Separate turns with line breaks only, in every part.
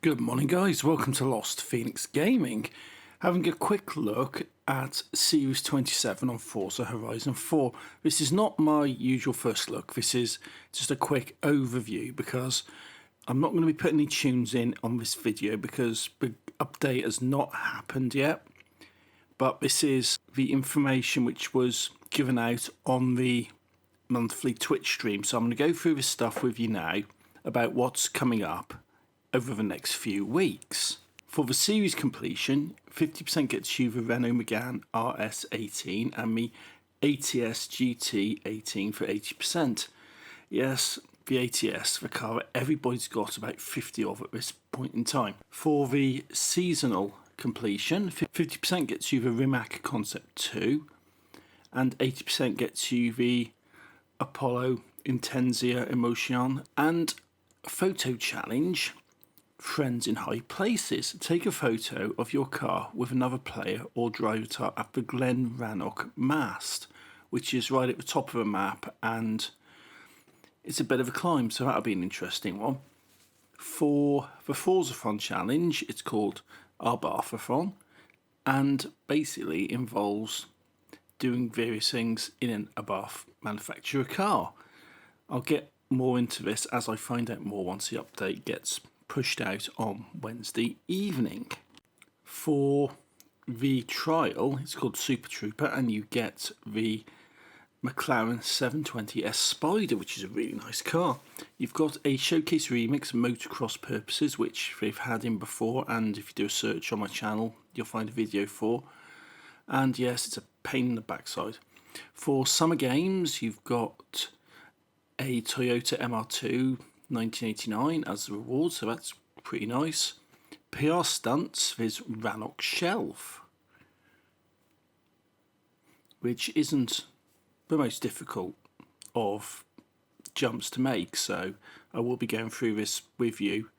Good morning, guys. Welcome to Lost Phoenix Gaming. Having a quick look at Series 27 on Forza Horizon 4. This is not my usual first look. This is just a quick overview because I'm not going to be putting any tunes in on this video because the update has not happened yet. But this is the information which was given out on the monthly Twitch stream. So I'm going to go through this stuff with you now about what's coming up over the next few weeks. For the series completion, 50% gets you the Renault Megane RS18 and the ATS GT18 for 80%. Yes, the ATS, the car that everybody's got about 50 of at this point in time. For the seasonal completion, 50% gets you the Rimac Concept 2 and 80% gets you the Apollo Intenzia Emotion and photo challenge. Friends in high places. Take a photo of your car with another player or driver at the Glen Rannoch mast, which is right at the top of the map, and it's a bit of a climb, so that'll be an interesting one. For the Forzathon challenge, it's called Arbathathon, and basically involves doing various things in an Abarth manufacturer car. I'll get more into this as I find out more once the update gets pushed out on Wednesday evening. For the trial, it's called Super Trooper, and you get the McLaren 720S Spider, which is a really nice car. You've got a Showcase Remix motocross purposes, which they've had in before, and if you do a search on my channel, you'll find a video for. And yes, it's a pain in the backside. For Summer Games, you've got a Toyota MR2 1989 as the reward, so that's pretty nice. PR stunts, there's Rannoch Shelf, which isn't the most difficult of jumps to make, so I will be going through this with you.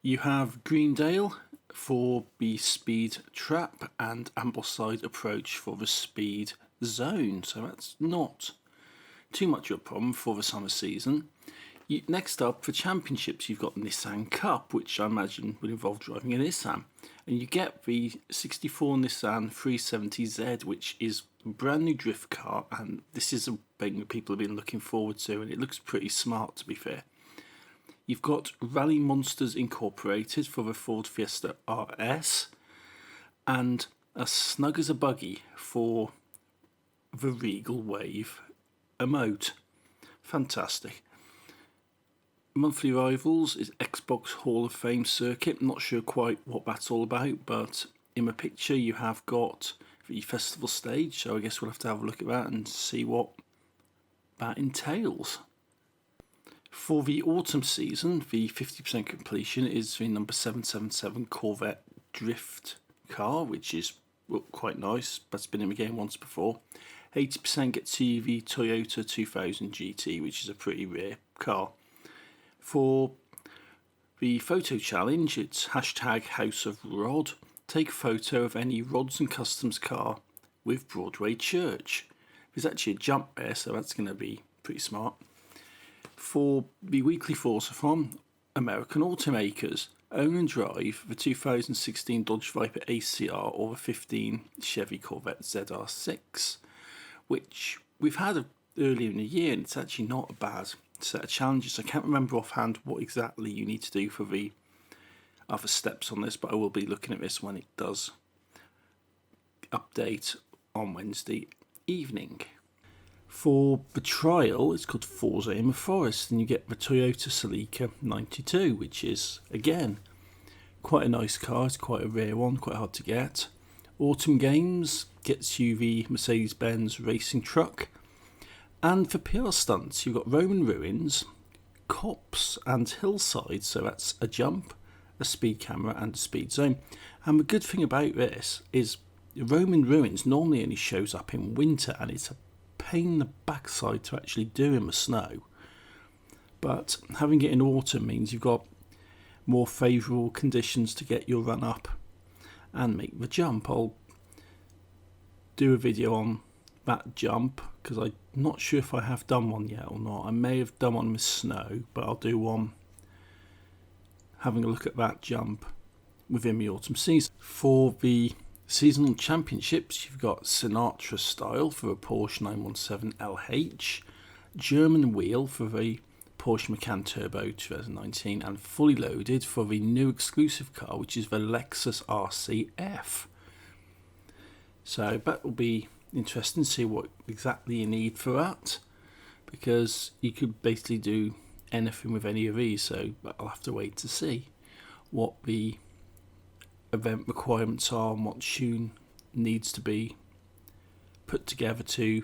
You have Greendale for the speed trap and Ambleside approach for the speed zone, so that's not too much of a problem for the summer season. Next up, for championships, you've got Nissan Cup, which I imagine would involve driving a Nissan. And you get the 64 Nissan 370Z, which is a brand new drift car, and this is a thing that people have been looking forward to, and it looks pretty smart, to be fair. You've got Rally Monsters Incorporated for the Ford Fiesta RS, and as snug as a buggy for the Regal Wave emote. Fantastic. Monthly rivals is Xbox Hall of Fame circuit. Not sure quite what that's all about, but in the picture you have got the festival stage, so I guess we'll have to have a look at that and see what that entails. For the autumn season, the 50% completion is the number 777 Corvette Drift car, which is quite nice. That's been in the game once before. 80% gets you the Toyota 2000 GT, which is a pretty rare car. For the photo challenge, it's hashtag House of Rod. Take a photo of any Rods and Customs car with Broadway Church. There's actually a jump there, so that's going to be pretty smart. For the weekly Forzathon, American automakers. Own and drive the 2016 Dodge Viper ACR or the 15 Chevy Corvette ZR6, which we've had earlier in the year, and it's actually not a bad set of challenges. I can't remember offhand what exactly you need to do for the other steps on this, but I will be looking at this when it does update on Wednesday evening. For the trial, it's called Forza in the Forest, and you get the Toyota Celica 92, which is, again, quite a nice car. It's quite a rare one, quite hard to get. Autumn Games gets you the Mercedes-Benz racing truck. And for PR stunts, you've got Roman Ruins, Cops and Hillside, so that's a jump, a speed camera and a speed zone. And the good thing about this is Roman Ruins normally only shows up in winter, and it's a pain in the backside to actually do in the snow. But having it in autumn means you've got more favourable conditions to get your run up and make the jump. I'll do a video on that jump because I'm not sure if I have done one yet or not. I may have done one with snow, but I'll do one having a look at that jump within the autumn season. For the seasonal championships, you've got Sinatra style for a Porsche 917 LH, German wheel for the Porsche Macan Turbo 2019, and fully loaded for the new exclusive car, which is the Lexus RCF. So that will be interesting to see what exactly you need for that, because you could basically do anything with any of these, so I'll have to wait to see what the event requirements are and what tune needs to be put together to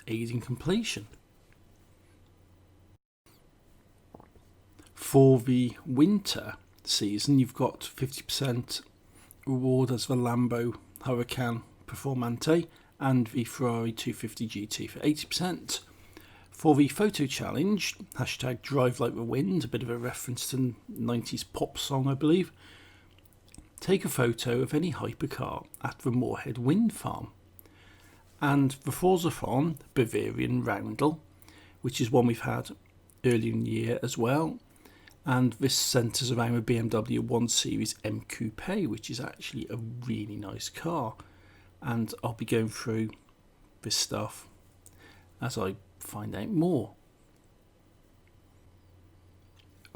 aid in completion. For the winter season, you've got 50% reward as the Lambo Huracan Performante and the Ferrari 250 GT for 80%. For the photo challenge, hashtag Drive Like the Wind, a bit of a reference to 90s pop song, I believe. Take a photo of any hypercar at the Moorhead Wind Farm. And the Forzathon Bavarian Roundel, which is one we've had earlier in the year as well. And this centres around a BMW 1 Series M Coupe, which is actually a really nice car. And I'll be going through this stuff as I find out more.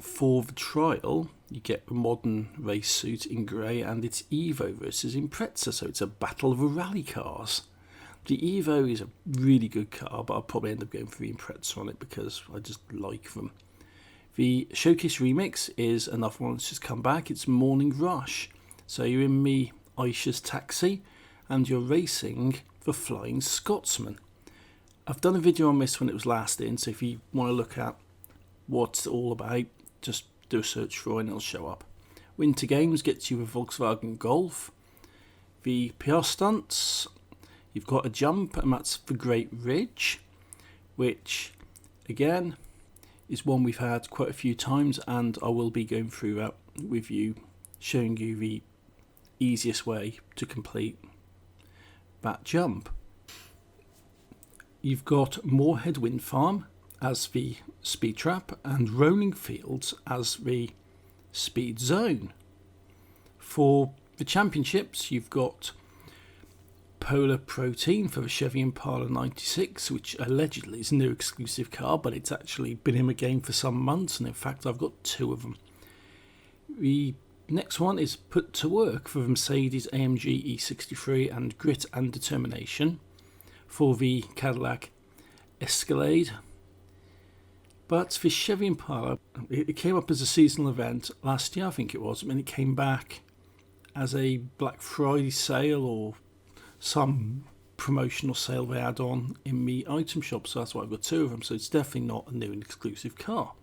For the trial, you get the modern race suit in grey, and it's Evo versus Impreza, so it's a battle of the rally cars. The Evo is a really good car, but I'll probably end up going for the Impreza on it because I just like them. The Showcase Remix is another one that's just come back. It's Morning Rush. So you're in me Aisha's taxi and you're racing the Flying Scotsman. I've done a video on this when it was last in, so if you want to look at what it's all about, just do a search for it and it'll show up. Winter Games gets you a Volkswagen Golf. The PR stunts, you've got a jump, and that's the Great Ridge, which again is one we've had quite a few times, and I will be going through that with you, showing you the easiest way to complete that jump. You've got Moorhead Wind Farm as the speed trap and Rolling Fields as the speed zone. For the championships, you've got Polar Protein for the Chevy Impala 96, which allegedly is a new exclusive car, but it's actually been in the game for some months, and in fact I've got two of them. The next one is Put to Work for the Mercedes AMG E63 and Grit and Determination for the Cadillac Escalade. But for Chevy Impala, it came up as a seasonal event last year, I think it was, and it came back as a Black Friday sale or some promotional sale they had on in the item shop, so that's why I've got two of them, so it's definitely not a new and exclusive car.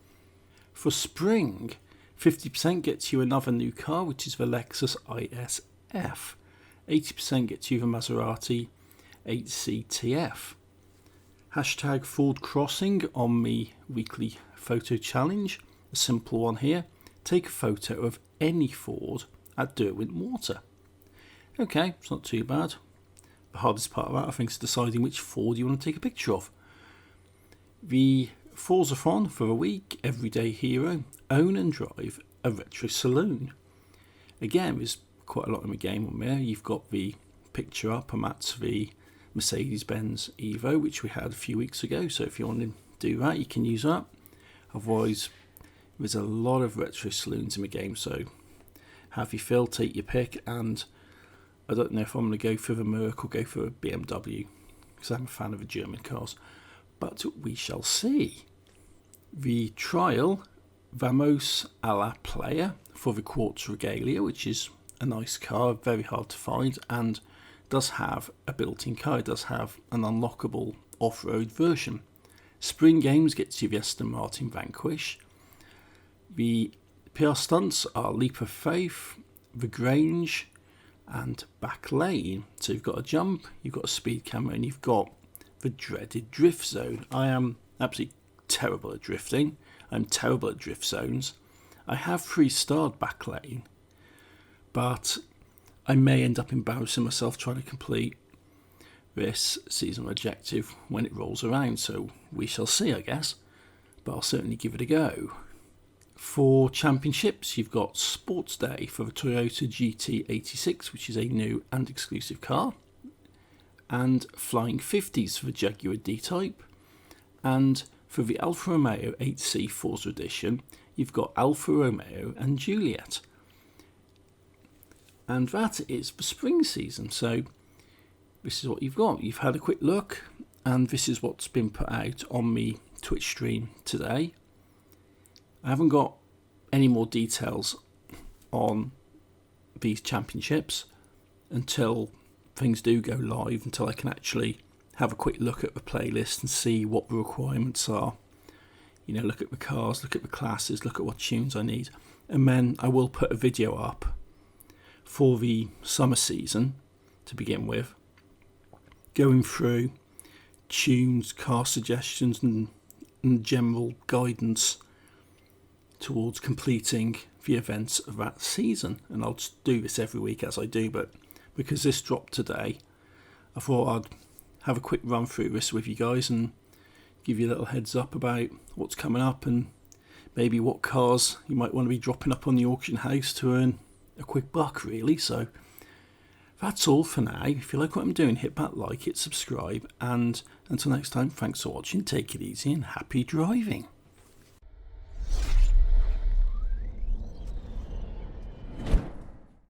For spring, 50% gets you another new car, which is the Lexus ISF. 80% gets you the Maserati 8CTF. Hashtag Ford Crossing on the weekly photo challenge. A simple one here. Take a photo of any Ford at Derwentwater. Okay, it's not too bad. The hardest part of that, I think, is deciding which Ford you want to take a picture of. The Forzathon for a week, Everyday Hero, own and drive a retro saloon. Again, there's quite a lot in the game on there. You've got the picture up, and that's the Mercedes-Benz Evo, which we had a few weeks ago, so if you want to do that, you can use that. Otherwise, there's a lot of retro saloons in the game, so have your fill, take your pick, and I don't know if I'm going to go for the Merc or go for a BMW, because I'm a fan of the German cars, but we shall see. The trial, Vamos a la Playa for the Quartz Regalia, which is a nice car, very hard to find, and does have a built-in car. It does have an unlockable off-road version. Spring Games gets you the Aston Martin Vanquish. The PR stunts are Leap of Faith, The Grange, and Back Lane. So you've got a jump, you've got a speed camera, and you've got the dreaded drift zone. I am absolutely terrible at drifting. I'm terrible at drift zones. I have 3-starred Back Lane, but I may end up embarrassing myself trying to complete this seasonal objective when it rolls around, so we shall see, I guess, but I'll certainly give it a go. For championships, you've got Sports Day for the Toyota GT86, which is a new and exclusive car, and Flying 50s for the Jaguar D-Type, and for the Alfa Romeo 8C Forza Edition, you've got Alfa Romeo and Juliet. And that is the spring season, so this is what you've got. You've had a quick look, and this is what's been put out on my Twitch stream today. I haven't got any more details on these championships until things do go live, until I can actually have a quick look at the playlist and see what the requirements are. You know, look at the cars, look at the classes, look at what tunes I need. And then I will put a video up for the summer season to begin with, going through tunes, car suggestions and general guidance towards completing the events of that season. And I'll just do this every week as I do, but because this dropped today, I thought I'd have a quick run through this with you guys and give you a little heads up about what's coming up and maybe what cars you might want to be dropping up on the auction house to earn a quick buck, really. So that's all for now. If you like what I'm doing, hit that like, hit subscribe, and until next time, thanks for watching, take it easy and happy driving.